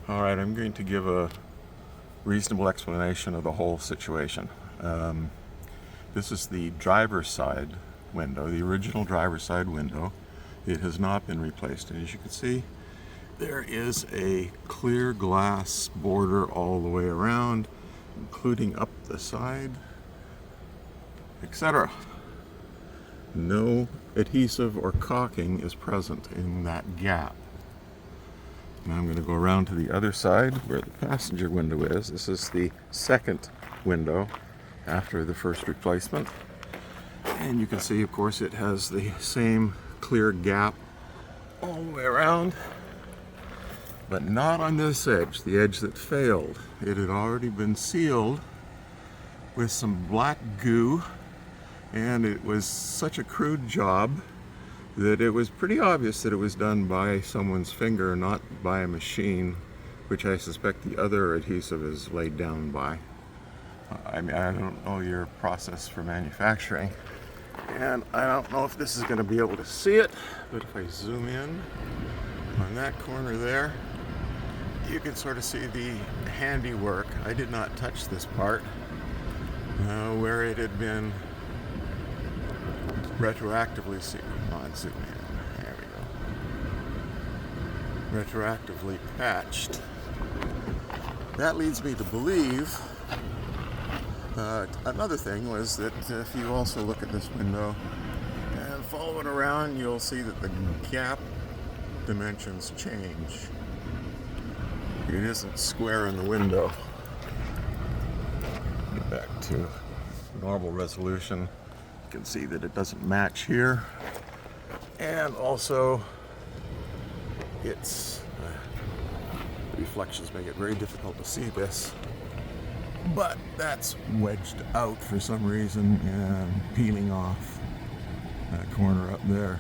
All right, I'm going to give a reasonable explanation of the whole situation. This is the driver's side window, the original driver's side window. It has not been replaced, and as you can see, there is a clear glass border all the way around, including up the side, etc. No adhesive or caulking is present in that gap. Now I'm going to go around to the other side where the passenger window is. This is the second window after the first replacement. And you can see, of course, it has the same clear gap all the way around, but not on this edge, the edge that failed. It had already been sealed with some black goo, and it was such a crude job that it was pretty obvious that it was done by someone's finger, not by a machine, which I suspect the other adhesive is laid down by. I mean, I don't know your process for manufacturing, and I don't know if this is going to be able to see it, but if I zoom in on that corner there, you can sort of see the handiwork. I did not touch this part where it had been retroactively sealed. Zoom in. There we go. Retroactively patched. That leads me to believe another thing was that if you also look at this window and follow it around, you'll see that the gap dimensions change. It isn't square in the window. Get back to normal resolution. You can see that it doesn't match here. And also, its reflections make it very difficult to see this. But that's wedged out for some reason and peeling off that corner up there.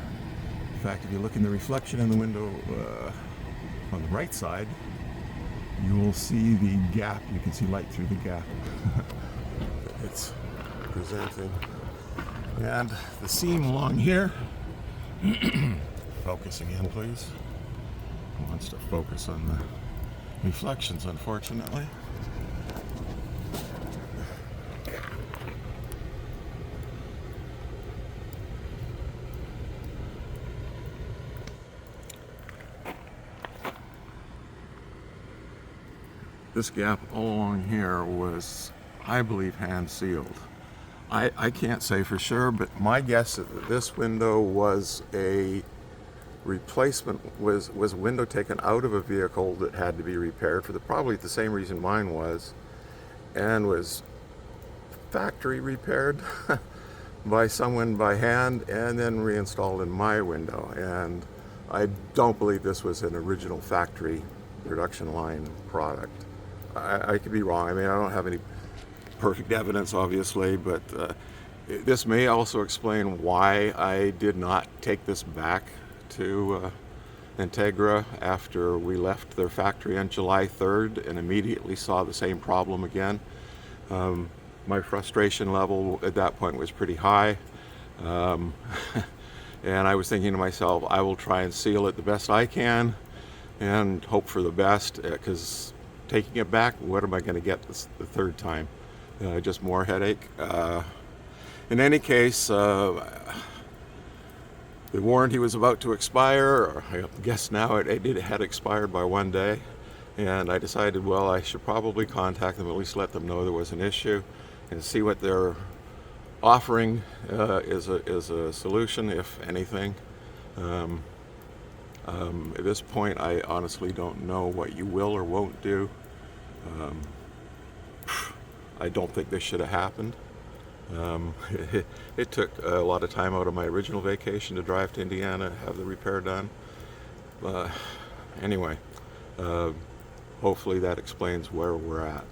In fact, if you look in the reflection in the window on the right side, you will see the gap. You can see light through the gap that it's presenting. And the seam along here, focus again, please. It wants to focus on the reflections, unfortunately. This gap all along here was, I believe, hand sealed. I can't say for sure, but my guess is that this window was a replacement, was a window taken out of a vehicle that had to be repaired for probably the same reason mine was, and was factory repaired by someone by hand and then reinstalled in my window. And I don't believe this was an original factory production line product. I could be wrong. I mean, I don't have any perfect evidence, obviously, but this may also explain why I did not take this back to Integra after we left their factory on July 3rd and immediately saw the same problem again. My frustration level at that point was pretty high, and I was thinking to myself, I will try and seal it the best I can and hope for the best, because taking it back, what am I going to get the third time? Just more headache. In any case, the warranty was about to expire, or I guess now it had expired by 1 day, and I decided, well, I should probably contact them, at least let them know there was an issue, and see what they're offering is a solution, if anything. At this point, I honestly don't know what you will or won't do. I don't think this should have happened. It took a lot of time out of my original vacation to drive to Indiana, have the repair done. Anyway, hopefully that explains where we're at.